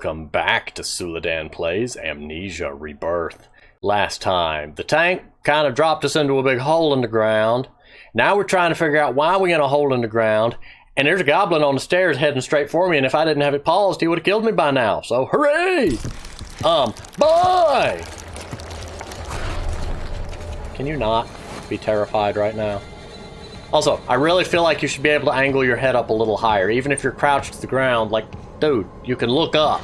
Welcome back to Suladan Plays Amnesia Rebirth. Last time, the tank kind of dropped us into a big hole in the ground. Now we're trying to figure out why we're in a hole in the ground, and there's a goblin on the stairs heading straight for me, and if I didn't have it paused, he would have killed me by now, so hooray! Boy! Can you not be terrified right now? Also, I really feel like you should be able to angle your head up a little higher, even if you're crouched to the ground, like, dude, you can look up.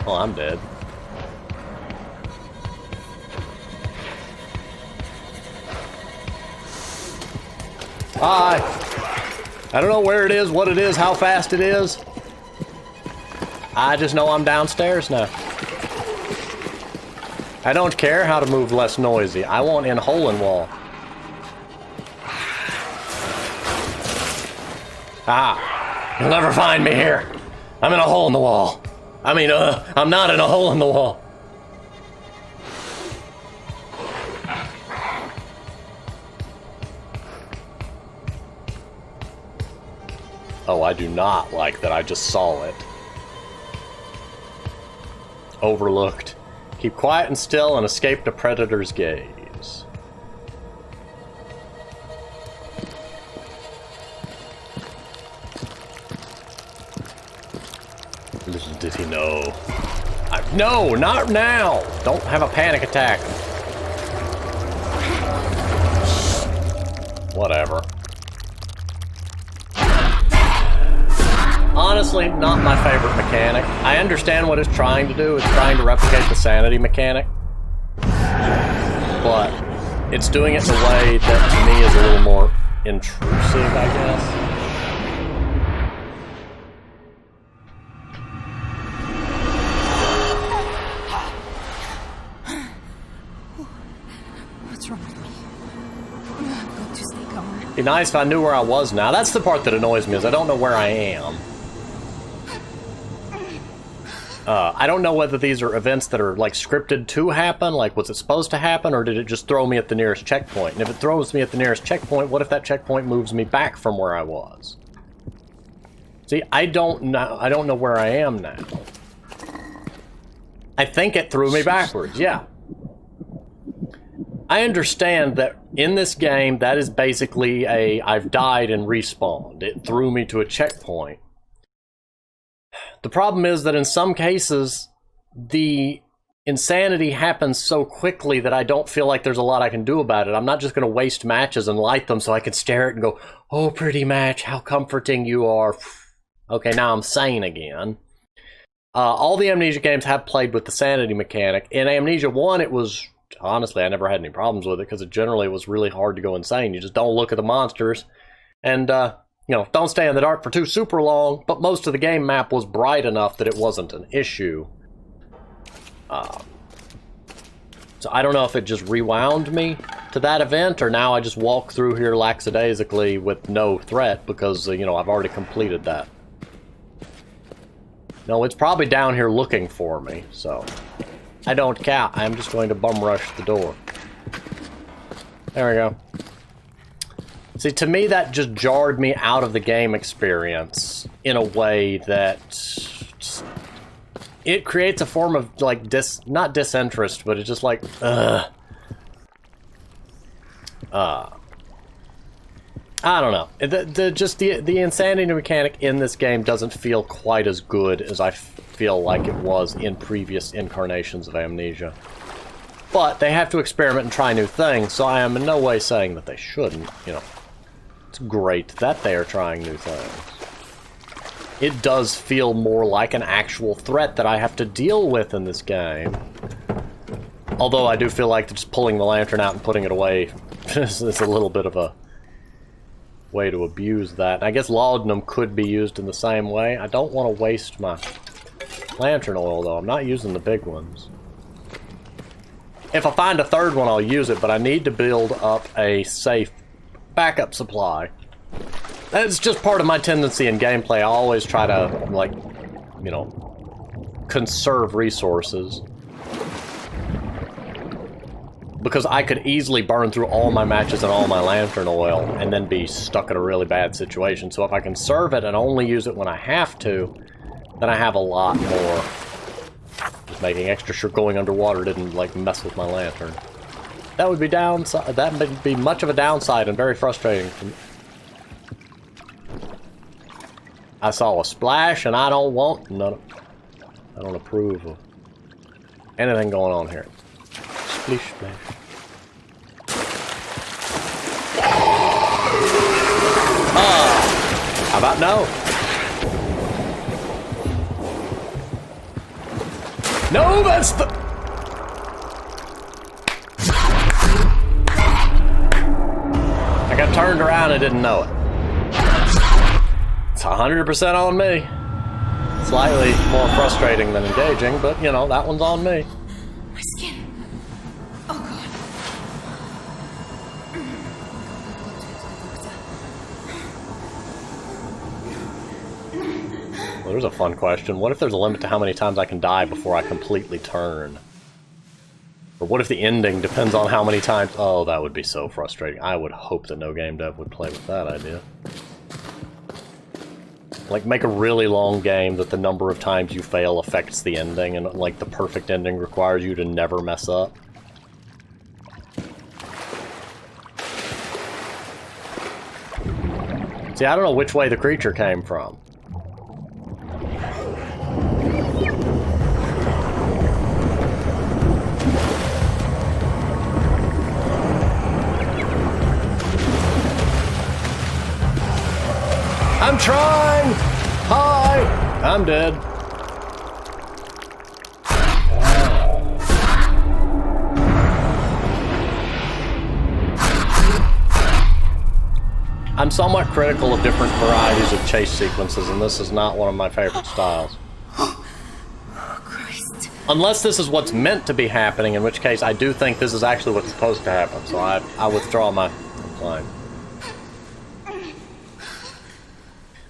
Oh, I'm dead. Bye! I don't know where it is, what it is, how fast it is. I just know I'm downstairs now. I don't care how to move less noisy. I want in hole in wall. Ah, you'll never find me here. I'm in a hole in the wall. I'm not in a hole in the wall. Oh, I do not like that I just saw it. Overlooked. Keep quiet and still and escape the predator's gaze. Little did he know. No, not now! Don't have a panic attack. Whatever. Honestly, not my favorite mechanic. I understand what it's trying to do. It's trying to replicate the sanity mechanic. But it's doing it in a way that to me is a little more intrusive, I guess. What's wrong with me? I'm going to stay calm. It'd be nice if I knew where I was now. That's the part that annoys me, is I don't know where I am. I don't know whether these are events that are, like, scripted to happen, like, was it supposed to happen, or did it just throw me at the nearest checkpoint? And if it throws me at the nearest checkpoint, what if that checkpoint moves me back from where I was? See, I don't know where I am now. I think it threw me backwards, yeah. I understand that in this game, that is basically I've died and respawned. It threw me to a checkpoint. The problem is that in some cases, the insanity happens so quickly that I don't feel like there's a lot I can do about it. I'm not just going to waste matches and light them so I can stare at it and go, oh, pretty match, how comforting you are. Okay, now I'm sane again. All the Amnesia games have played with the sanity mechanic. In Amnesia 1, it was, honestly, I never had any problems with it because it generally was really hard to go insane. You just don't look at the monsters and, you know, don't stay in the dark for too super long, but most of the game map was bright enough that it wasn't an issue. So I don't know if it just rewound me to that event, or now I just walk through here lackadaisically with no threat because, you know, I've already completed that. No, it's probably down here looking for me, so I don't care. I'm just going to bum rush the door. There we go. See, to me, that just jarred me out of the game experience in a way that it creates a form of, like, not disinterest, but it's just like, I don't know. The insanity mechanic in this game doesn't feel quite as good as I feel like it was in previous incarnations of Amnesia. But they have to experiment and try new things, so I am in no way saying that they shouldn't, you know. It's great that they are trying new things. It does feel more like an actual threat that I have to deal with in this game. Although I do feel like just pulling the lantern out and putting it away is a little bit of a way to abuse that. I guess laudanum could be used in the same way. I don't want to waste my lantern oil, though. I'm not using the big ones. If I find a third one, I'll use it, but I need to build up a safe backup supply. That's just part of my tendency in gameplay. I always try to, like, you know, conserve resources. because I could easily burn through all my matches and all my lantern oil and then be stuck in a really bad situation. So if I conserve it and only use it when I have to, then I have a lot more. Just making extra sure going underwater didn't, like, mess with my lantern. That would be downside. That would be much of a downside and very frustrating for me. I saw a splash and I don't want none. I don't approve of anything going on here. Splish splash. How about no? No, that's the... I got turned around and didn't know it. It's 100% on me. Slightly more frustrating than engaging, but, you know, that one's on me. My skin. Oh, God. Well, there's a fun question. What if there's a limit to how many times I can die before I completely turn? Or what if the ending depends on how many times... Oh, that would be so frustrating. I would hope that no game dev would play with that idea. Like, make a really long game that the number of times you fail affects the ending, and, like, the perfect ending requires you to never mess up. See, I don't know which way the creature came from. I'm trying! Hi! I'm dead. I'm somewhat critical of different varieties of chase sequences, and this is not one of my favorite styles. Christ. Unless this is what's meant to be happening, in which case I do think this is actually what's supposed to happen, so I withdraw my claim.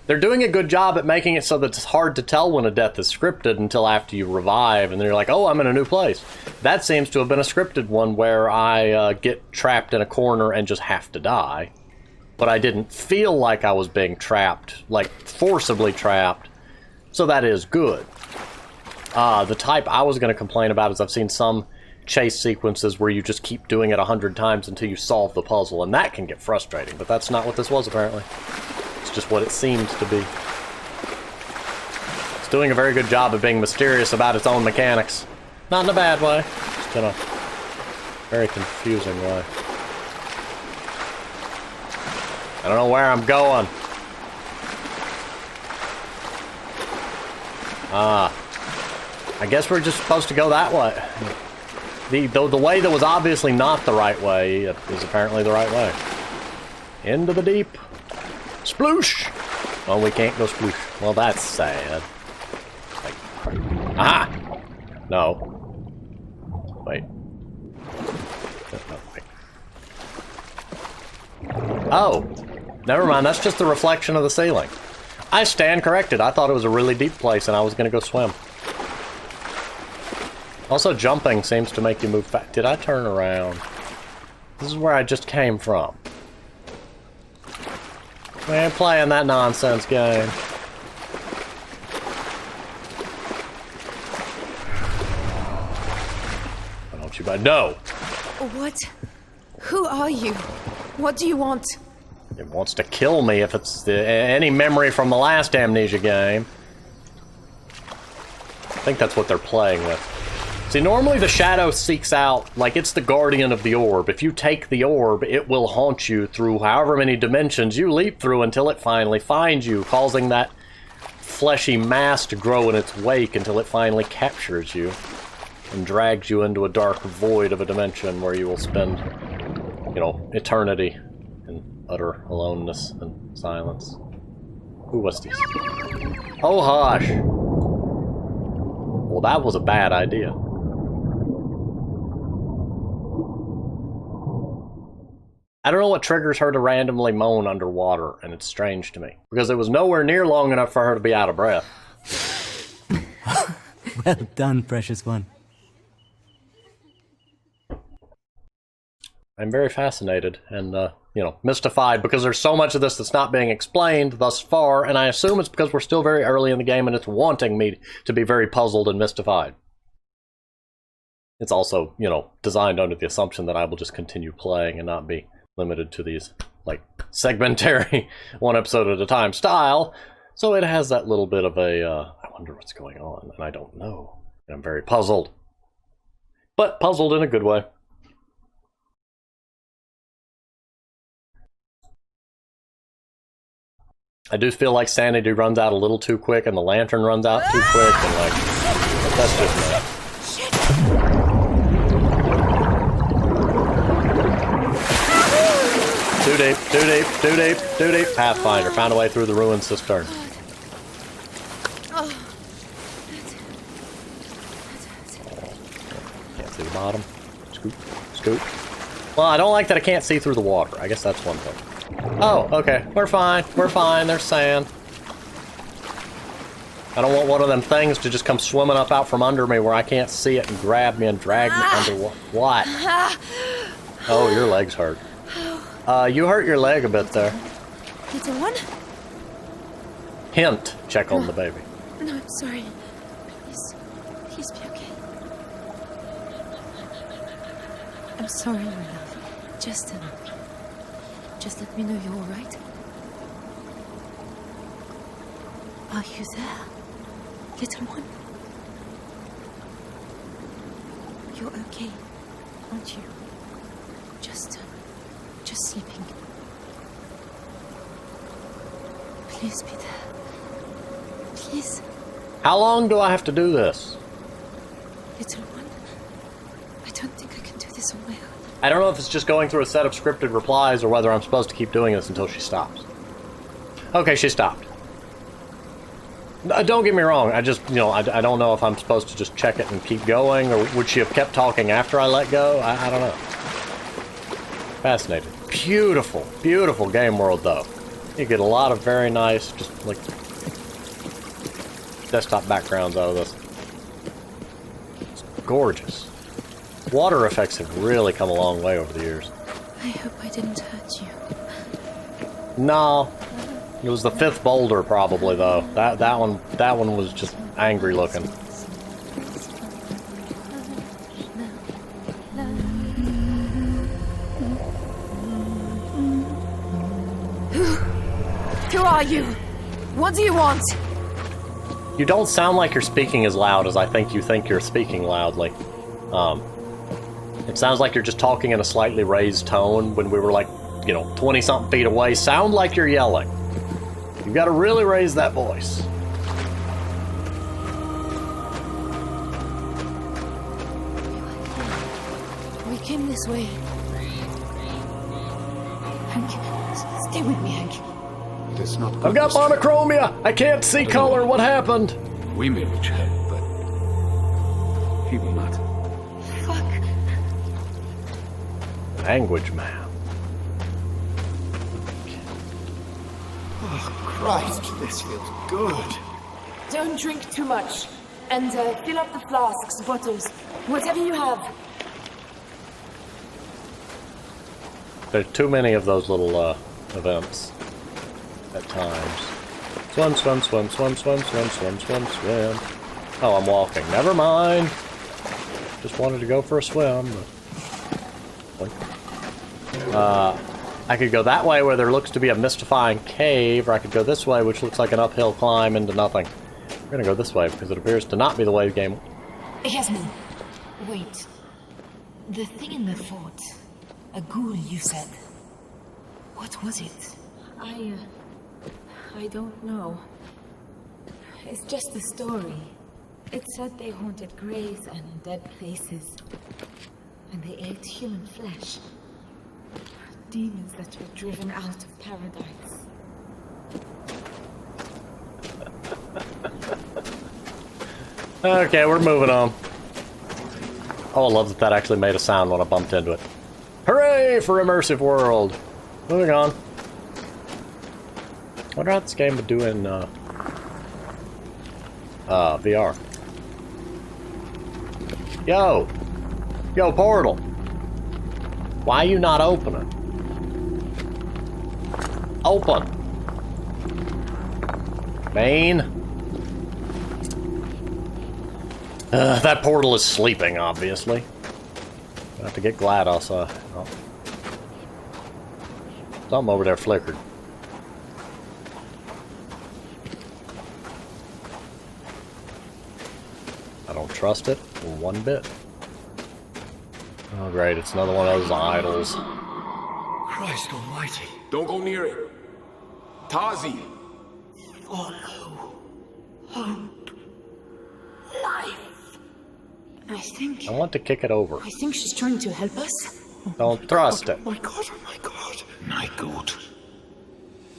They're doing a good job at making it so that it's hard to tell when a death is scripted until after you revive, and then you're like, oh, I'm in a new place. That seems to have been a scripted one where I get trapped in a corner and just have to die. But I didn't feel like I was being trapped, like forcibly trapped, so that is good. The type I was going to complain about is I've seen some chase sequences where you just keep doing it 100 times until you solve the puzzle, and that can get frustrating, but that's not what this was apparently. It's just what it seemed to be. It's doing a very good job of being mysterious about its own mechanics. Not in a bad way, just in a very confusing way. I don't know where I'm going. I guess we're just supposed to go that way. The way that was obviously not the right way is apparently the right way. Into the deep. Sploosh! Well, we can't go sploosh. Well, that's sad. Like, aha! No. Wait. Oh! Never mind, that's just the reflection of the ceiling. I stand corrected. I thought it was a really deep place and I was gonna go swim. Also, jumping seems to make you move fast. Did I turn around? This is where I just came from. I ain't playing that nonsense game. Why don't you buy? No! What? Who are you? What do you want? It wants to kill me if it's any memory from the last Amnesia game. I think that's what they're playing with. See, normally the shadow seeks out, like it's the guardian of the orb. If you take the orb, it will haunt you through however many dimensions you leap through until it finally finds you, causing that fleshy mass to grow in its wake until it finally captures you and drags you into a dark void of a dimension where you will spend, you know, eternity in utter aloneness and silence. Ooh, what's this? Oh, hush! Well, that was a bad idea. I don't know what triggers her to randomly moan underwater, and it's strange to me. Because it was nowhere near long enough for her to be out of breath. Well done, precious one. I'm very fascinated and, you know, mystified because there's so much of this that's not being explained thus far, and I assume it's because we're still very early in the game and it's wanting me to be very puzzled and mystified. It's also, you know, designed under the assumption that I will just continue playing and not be limited to these, like, segmentary, one episode at a time style. So it has that little bit of a, I wonder what's going on, and I don't know. And I'm very puzzled. But puzzled in a good way. I do feel like sanity runs out a little too quick and the lantern runs out too quick, and like, that's just me. Too deep, too deep, too deep, too deep. Pathfinder found a way through the ruined cistern. Can't see the bottom. Scoop, scoop. Well, I don't like that I can't see through the water. I guess that's one thing. Oh, okay. We're fine. We're fine. There's sand. I don't want one of them things to just come swimming up out from under me where I can't see it and grab me and drag me under. What? Oh, your legs hurt. You hurt your leg a bit there. Little one? Hint. Check on the baby. No, I'm sorry. Please be okay. I'm sorry, my love. Just let me know you're all right. Are you there, little one? You're okay, aren't you? Just sleeping. Please be there. Please. How long do I have to do this? Little one, I don't think I can do this on my own. I don't know if it's just going through a set of scripted replies or whether I'm supposed to keep doing this until she stops. Okay, she stopped. Don't get me wrong, I just, you know, I don't know if I'm supposed to just check it and keep going, or would she have kept talking after I let go? I don't know. Fascinating. Beautiful, beautiful game world, though. You get a lot of very nice, just, like, desktop backgrounds out of this. It's gorgeous. Water effects have really come a long way over the years. I hope I didn't hurt you. No. It was the fifth boulder, probably, though. That one was just angry looking. Who are you? What do you want? You don't sound like you're speaking as loud as I think you're speaking loudly. It sounds like you're just talking in a slightly raised tone when we were like, you know, 20-something feet away. Sound like you're yelling. You've got to really raise that voice. We came this way. Hank, stay with me, Hank. It is not good. I've got monochromia! I can't see color! What happened? We may reach him, but he will not. Fuck. Language man. Oh, Christ, this feels good. Don't drink too much. And fill up the flasks, bottles, whatever you have. There's too many of those little events at times. Swim, swim, swim, swim, swim, swim, swim, swim, swim. Oh, I'm walking. Never mind. Just wanted to go for a swim. But... I could go that way where there looks to be a mystifying cave, or I could go this way, which looks like an uphill climb into nothing. We're gonna go this way because it appears to not be the way the game. Yasmin, wait. The thing in the fort. A ghoul, you said. What was it? I don't know. It's just a story. It said they haunted graves and dead places. And they ate human flesh. Demons that were driven out of paradise. Okay, we're moving on. Oh, I love that actually made a sound when I bumped into it. Hooray for immersive world! Moving on. I wonder how this game would do in VR. Yo! Yo, Portal! Why are you not opening? Open. Main. That portal is sleeping, obviously. I have to get GLaDOS. Oh. Something over there flickered. I don't trust it one bit. Oh great, it's another one of those idols. Christ almighty. Don't go near it. Tazi. Follow. Hope. Life. I want to kick it over. I think she's trying to help us. Don't thrust it. Oh my god. My god.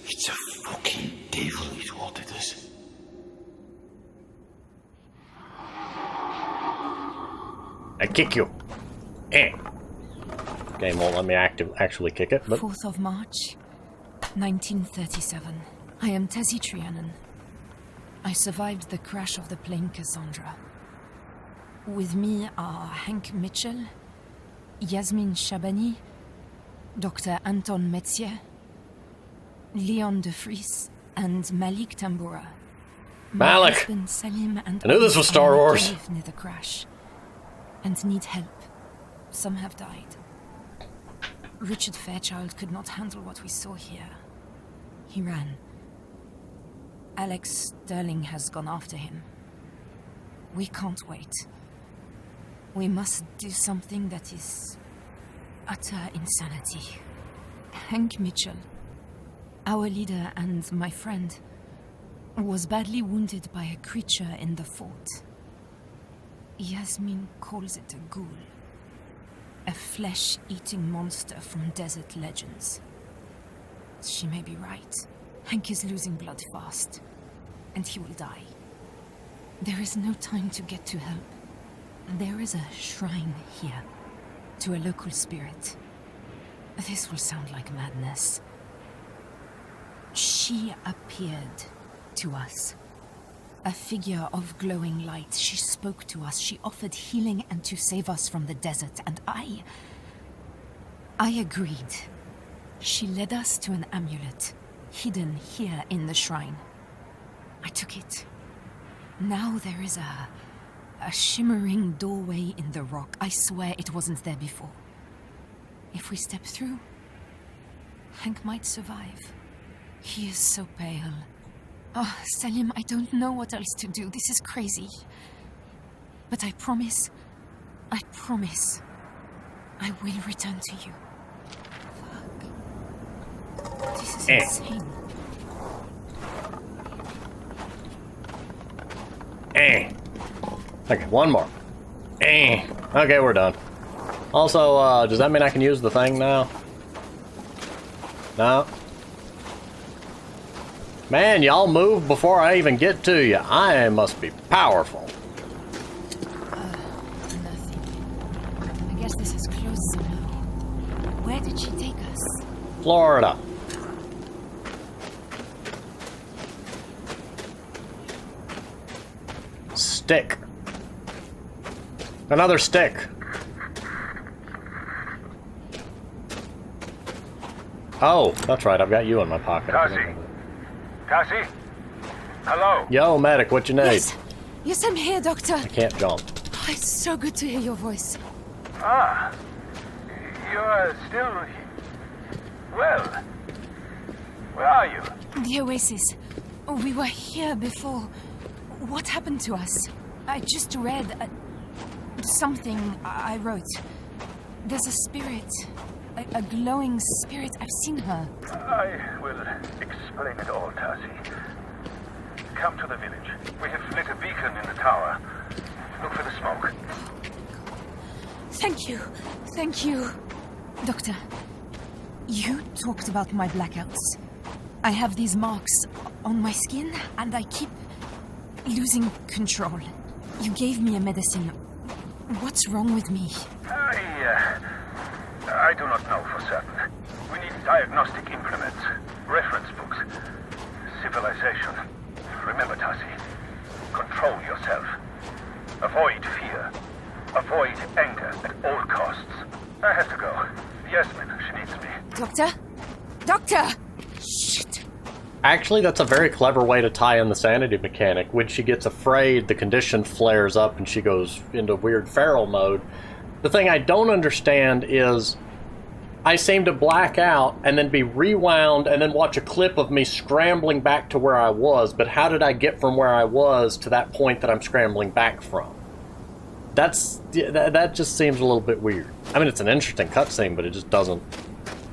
It's a fucking devil is what it is. I kick you. Eh. Game won't let me actually kick it, but 4th of March, 1937. I am Tezzy Trianon. I survived the crash of the plane Cassandra. With me are Hank Mitchell, Yasmin Shabani, Dr. Anton Metzier, Leon de Vries, and Malik Tambura. Malik! My husband Salim and I knew this was Star Wars. Lived near the crash and need help. Some have died. Richard Fairchild could not handle what we saw here. He ran. Alex Sterling has gone after him. We can't wait. We must do something that is utter insanity. Hank Mitchell, our leader and my friend, was badly wounded by a creature in the fort. Yasmin calls it a ghoul. A flesh-eating monster from desert legends. She may be right. Hank is losing blood fast, and he will die. There is no time to get to help. There is a shrine here, to a local spirit. This will sound like madness. She appeared to us. A figure of glowing light. She spoke to us. She offered healing and to save us from the desert. And I agreed. She led us to an amulet, hidden here in the shrine. I took it. Now there is a shimmering doorway in the rock. I swear it wasn't there before. If we step through, Hank might survive. He is so pale. Oh, Salim, I don't know what else to do. This is crazy. But I promise, I will return to you. Fuck. This is insane. Okay, one more. Okay, we're done. Also, does that mean I can use the thing now? No? Man, y'all move before I even get to you. I must be powerful. Nothing. I guess this is close somehow. Where did she take us? Florida. Stick. Another stick. Oh, that's right. I've got you in my pocket. Cassie? Hello? Yo, medic, what you need? Yes, I'm here, Doctor. I can't jump. Oh, it's so good to hear your voice. Ah. You're still... Well... Where are you? The Oasis. We were here before. What happened to us? I just read something I wrote. There's a spirit. A glowing spirit. I've seen her. I will explain it all, Tassie. Come to the village. We have lit a beacon in the tower. Look for the smoke. Thank you. Thank you. Doctor, you talked about my blackouts. I have these marks on my skin, and I keep losing control. You gave me a medicine. What's wrong with me? I do not know for certain. We need diagnostic implements, reference books, civilization. Remember, Tassie, control yourself. Avoid fear. Avoid anger at all costs. I have to go. Yasmin, she needs me. Doctor? Doctor! Shit. Actually, that's a very clever way to tie in the sanity mechanic. When she gets afraid, the condition flares up and she goes into weird feral mode. The thing I don't understand is I seem to black out and then be rewound and then watch a clip of me scrambling back to where I was, but how did I get from where I was to that point that I'm scrambling back from? That just seems a little bit weird. I mean, it's an interesting cutscene, but it just doesn't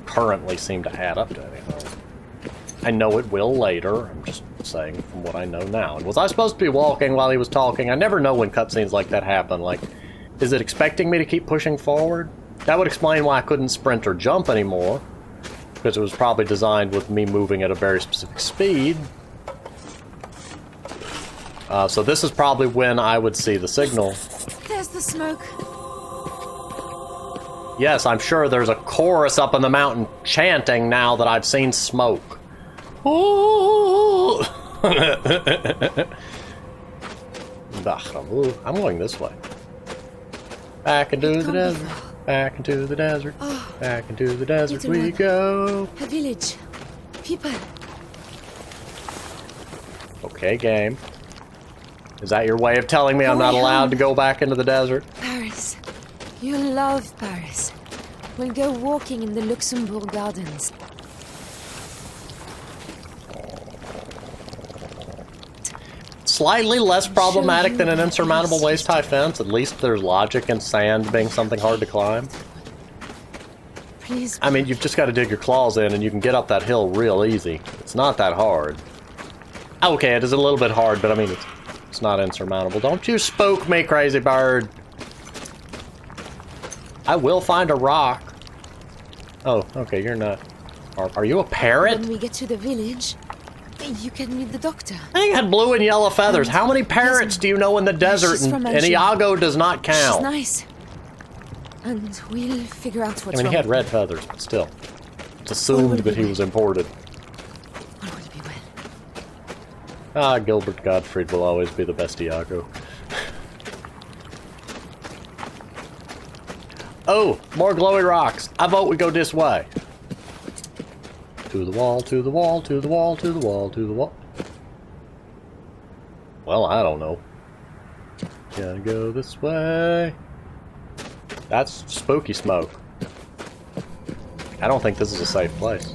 currently seem to add up to anything. I know it will later. I'm just saying from what I know now. And was I supposed to be walking while he was talking? I never know when cutscenes like that happen. Like, is it expecting me to keep pushing forward? That would explain why I couldn't sprint or jump anymore. Because it was probably designed with me moving at a very specific speed. So this is probably when I would see the signal. There's the smoke. Yes, I'm sure there's a chorus up in the mountain chanting now that I've seen smoke. Ooh. I'm going this way. Back into the desert. Back into the desert. Back into the desert we go. A village. People. Okay, game. Is that your way of telling me I'm not allowed to go back into the desert? Paris. You love Paris. We'll go walking in the Luxembourg Gardens. Slightly less problematic than an insurmountable waist-high fence. At least there's logic in sand being something hard to climb. Please. I mean, you've just got to dig your claws in and you can get up that hill real easy. It's not that hard. Okay, it is a little bit hard, but I mean, it's not insurmountable. Don't you spook me, crazy bird. I will find a rock. Oh, okay, you're not. Are you a parrot? When we get to the village, you can meet the doctor. I think it had blue and yellow feathers. How many parrots do you know in the desert? And Iago does not count. She's nice. And we'll figure out what's I mean, he wrong. had red feathers, but still. It's assumed that he was imported. All will be well. Ah, Gilbert Gottfried will always be the best Iago. Oh, more glowy rocks. I vote we go this way. To the wall, to the wall, to the wall, to the wall, to the wall. Well, I don't know. Gotta go this way. That's spooky smoke. I don't think this is a safe place.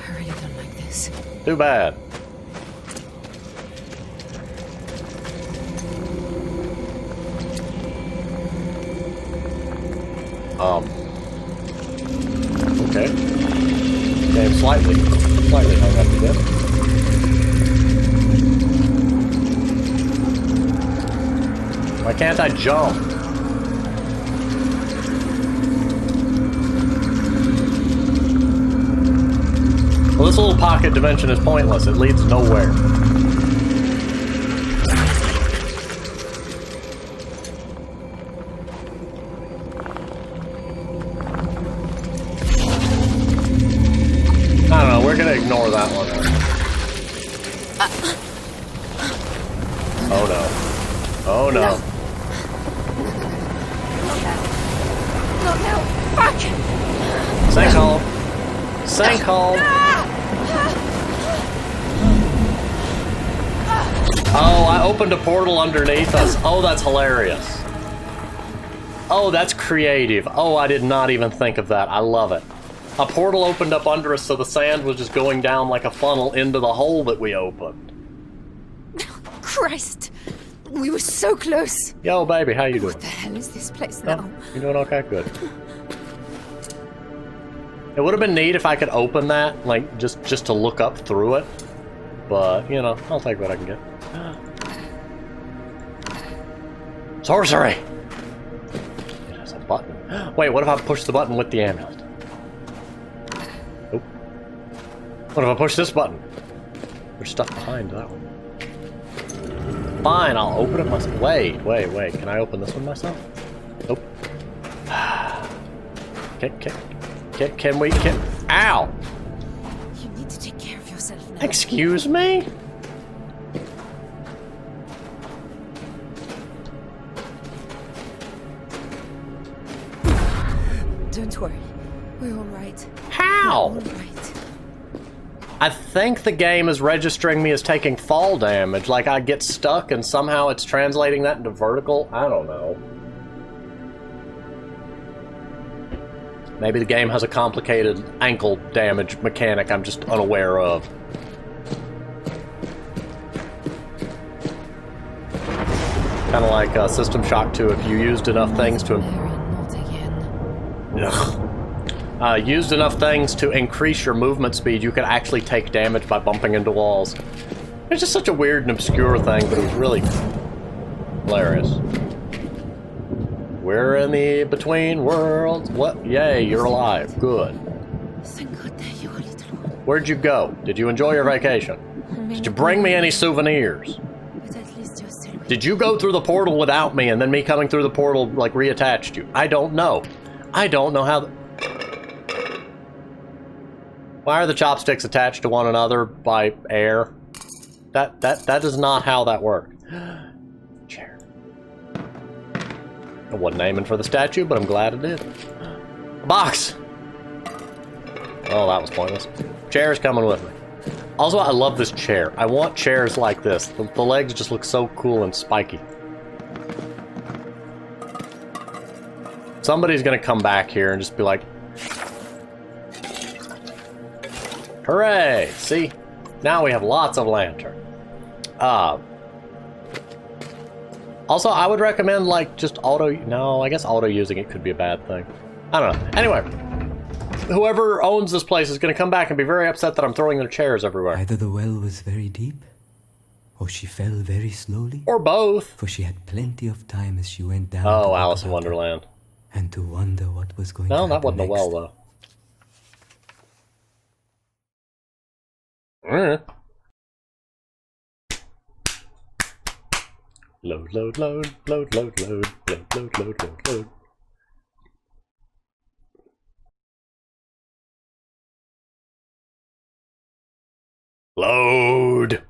I really don't like this. Too bad. Okay. Game slightly hung up to this. Why can't I jump? Well, this little pocket dimension is pointless. It leads nowhere. I don't know, we're gonna ignore that one. Oh no. Oh no. Not now! Back! Sinkhole! Sinkhole! Oh, I opened a portal underneath us. Oh, that's hilarious. Oh, that's creative. Oh, I did not even think of that. I love it. A portal opened up under us, so the sand was just going down like a funnel into the hole that we opened. Christ! We were so close! Yo, baby, how you doing? What the hell is this place Oh, now? you're doing okay, good. It would have been neat if I could open that, like, just to look up through it. But, you know, I'll take what I can get. Sorcery! It has a button. Wait, what if I push the button with the amulet? Nope. What if I push this button? There's stuff behind that one. Fine, I'll open it myself. Wait. Can I open this one myself? Nope. Can we? Ow! You need to take care of yourself now. Excuse me? Don't worry. We're all right. How? All right. I think the game is registering me as taking fall damage. Like I get stuck and somehow it's translating that into vertical. I don't know. Maybe the game has a complicated ankle damage mechanic I'm just unaware of. Kind of like System Shock 2, if you used enough things to... Not again. Ugh. Used enough things to increase your movement speed, you could actually take damage by bumping into walls. It's just such a weird and obscure thing, but it was really hilarious. We're in the between worlds. What? Yay, you're alive. Good. Thank God that you're a little one. Where'd you go? Did you enjoy your vacation? Did you bring me any souvenirs? But at least you're still with Did you go through the portal without me and then me coming through the portal, like, reattached you? I don't know. I don't know how... Why are the chopsticks attached to one another by air? That is not how that worked. Chair. I wasn't aiming for the statue, but I'm glad it did. A box! Oh, that was pointless. Chair's coming with me. Also, I love this chair. I want chairs like this. The legs just look so cool and spiky. Somebody's gonna come back here and just be like... Hooray! See? Now we have lots of lantern. Also, I would recommend, like, just auto... No, I guess auto-using it could be a bad thing. I don't know. Anyway, whoever owns this place is going to come back and be very upset that I'm throwing their chairs everywhere. Either the well was very deep, or she fell very slowly, Or both. for she had plenty of time as she went down. to Oh, look Alice in about her, Wonderland. and to wonder what was going to No, happen that wasn't a next. well, though. Load, load, load, load, load, load, load, load, load, load, load. Load!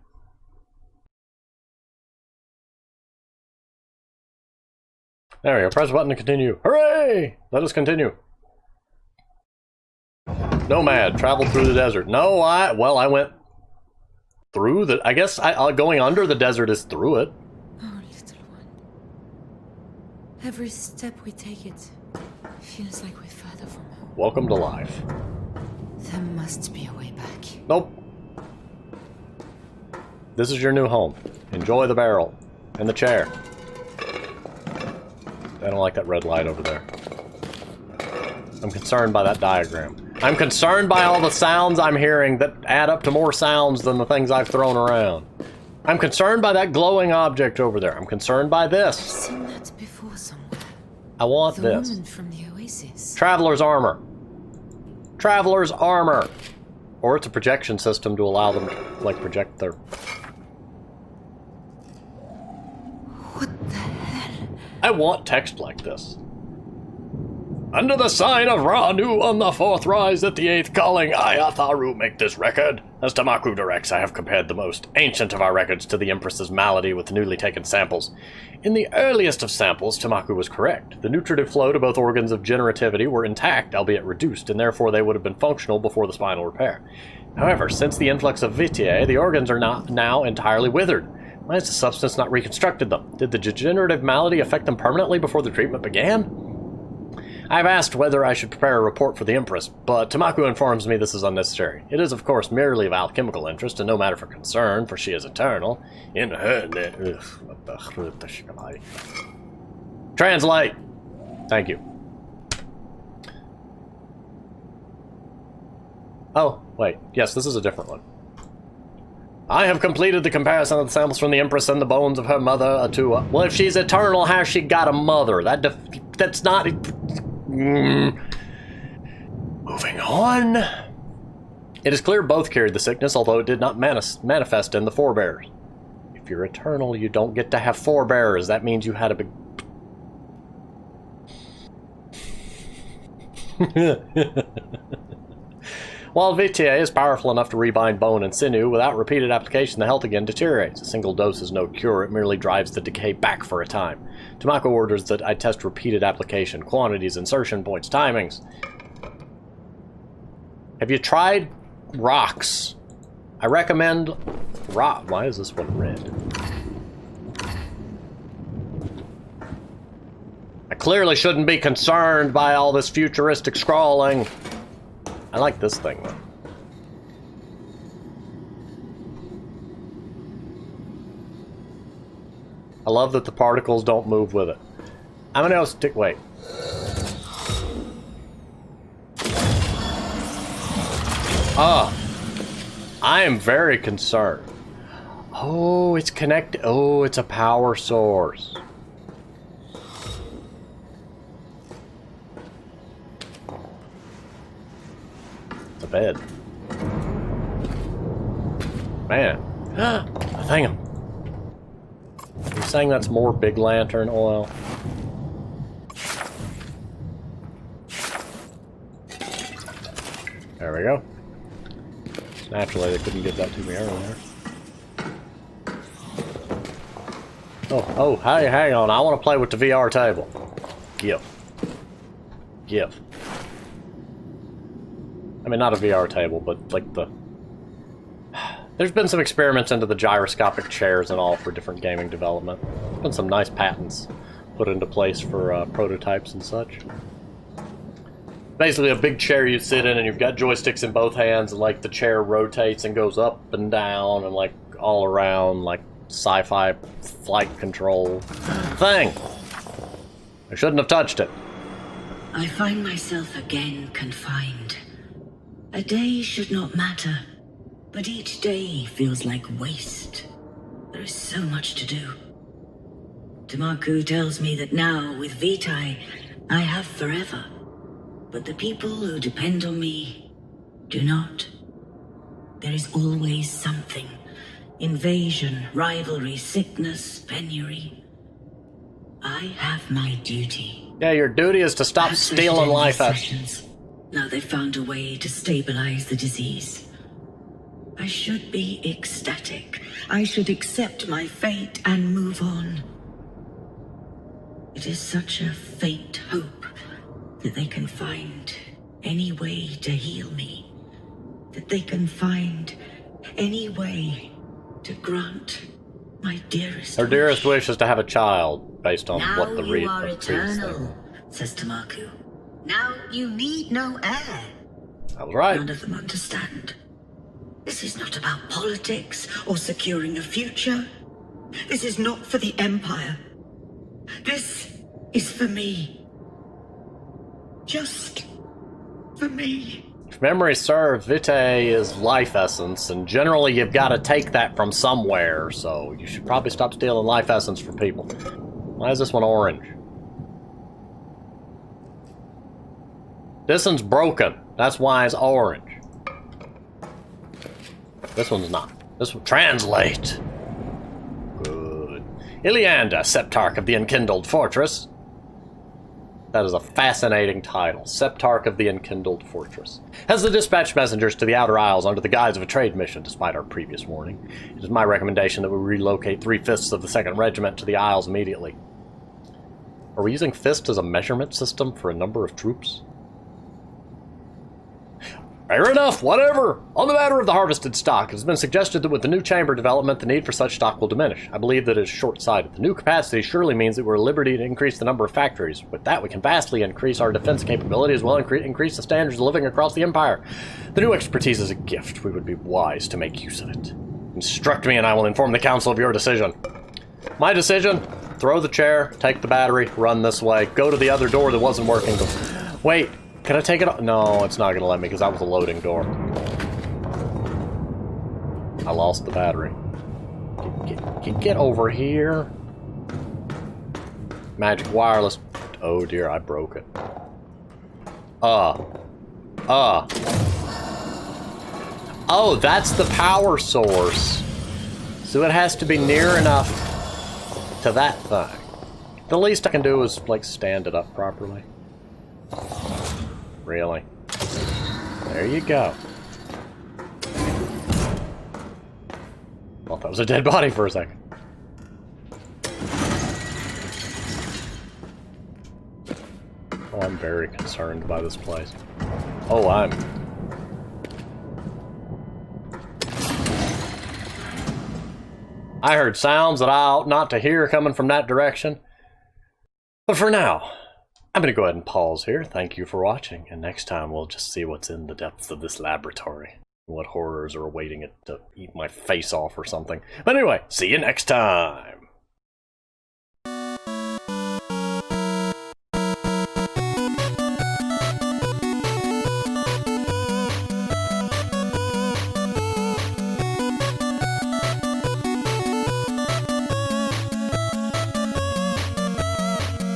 There we go. Press button to continue. Hooray! Let us continue. Nomad, traveled through the desert. No, I went through the... I guess going under the desert is through it. Oh, little one. Every step we take it feels like we're further from home. Welcome to life. There must be a way back. Nope. This is your new home. Enjoy the barrel. And the chair. I don't like that red light over there. I'm concerned by that diagram. I'm concerned by all the sounds I'm hearing that add up to more sounds than the things I've thrown around. I'm concerned by that glowing object over there. I'm concerned by I've this. seen that before somewhere. I want The this. woman from the oasis. Traveler's armor. Traveler's armor. Or it's a projection system to allow them to, like, project their... What the hell? I want text like this. Under the sign of Ranu on the fourth rise at the eighth calling, I, Atharu, make this record. As Tamaku directs, I have compared the most ancient of our records to the Empress's malady with newly taken samples. In the earliest of samples, Tamaku was correct. The nutritive flow to both organs of generativity were intact, albeit reduced, and therefore they would have been functional before the spinal repair. However, since the influx of vitae, the organs are now entirely withered. Why has the substance not reconstructed them? Did the degenerative malady affect them permanently before the treatment began? I've asked whether I should prepare a report for the Empress, but Tamaku informs me this is unnecessary. It is, of course, merely of alchemical interest and no matter for concern, for she is eternal. In her... Translate! Thank you. Oh, wait. Yes, this is a different one. I have completed the comparison of the samples from the Empress and the bones of her mother, Atua. Well, if she's eternal, how's she got a mother? That's not... Moving on. It is clear both carried the sickness, although it did not manifest in the forebears. If you're eternal, you don't get to have forebears. That means you had a big... While vitae is powerful enough to rebind bone and sinew, without repeated application the health again deteriorates. A single dose is no cure, it merely drives the decay back for a time. Tamako orders that I test repeated application, quantities, insertion points, timings. Have you tried rocks? I recommend rock. Why is this one red? I clearly shouldn't be concerned by all this futuristic scrolling. I like this thing, though. I love that the particles don't move with it. I'm gonna go stick. Wait. Oh. I am very concerned. Oh, it's connected. Oh, it's a power source. It's a bed. Man. A thingam. Are you saying that's more big lantern oil? There we go. Naturally, they couldn't give that to me earlier. Oh, hey, hang on. I want to play with the VR table. Give. I mean, not a VR table, but like the... There's been some experiments into the gyroscopic chairs and all for different gaming development. There's been some nice patents put into place for prototypes and such. Basically a big chair you sit in and you've got joysticks in both hands and like the chair rotates and goes up and down and like all around like sci-fi flight control thing. I shouldn't have touched it. I find myself again confined. A day should not matter, but each day feels like waste. There is so much to do. Tamaku tells me that now, with Vitae, I have forever. But the people who depend on me do not. There is always something. Invasion, rivalry, sickness, penury. I have my duty. Yeah, your duty is to stop stealing life out. Now they've found a way to stabilize the disease. I should be ecstatic. I should accept my fate and move on. It is such a faint hope that they can find any way to heal me. That they can find any way to grant my dearest Her dearest wish is to have a child, based on now what the you read are of previous eternal, thing. says Tamaku. Now you need no heir. I was right. None of them understand. This is not about politics or securing a future. This is not for the Empire. This is for me. Just for me. If memory serves, Vitae is life essence, and generally you've got to take that from somewhere, so you should probably stop stealing life essence from people. Why is this one orange? This one's broken. That's why it's orange. This one's not. This one... Translate! Good. Ilianda, Septarch of the Enkindled Fortress. That is a fascinating title. Septarch of the Enkindled Fortress. Has the dispatched messengers to the Outer Isles under the guise of a trade mission, despite our previous warning. It is my recommendation that we relocate 3/5 of the 2nd Regiment to the Isles immediately. Are we using fist as a measurement system for a number of troops? Fair enough, whatever. On the matter of the harvested stock, it has been suggested that with the new chamber development, the need for such stock will diminish. I believe that it is short-sighted. The new capacity surely means that we're at liberty to increase the number of factories. With that, we can vastly increase our defense capability as well as increase the standards of living across the Empire. The new expertise is a gift. We would be wise to make use of it. Instruct me and I will inform the council of your decision. My decision? Throw the chair, take the battery, run this way, go to the other door that wasn't working. Wait. Can I take it off? No, it's not going to let me because that was a loading door. I lost the battery. Get over here. Magic wireless. Oh dear, I broke it. Oh, that's the power source. So it has to be near enough to that thing. The least I can do is, like, stand it up properly. Really? There you go. Thought that was a dead body for a second. Oh, I'm very concerned by this place. Oh, I'm I heard sounds that I ought not to hear coming from that direction. But for now, I'm going to go ahead and pause here. Thank you for watching, and next time we'll just see what's in the depths of this laboratory. What horrors are awaiting it to eat my face off or something. But anyway, see you next time!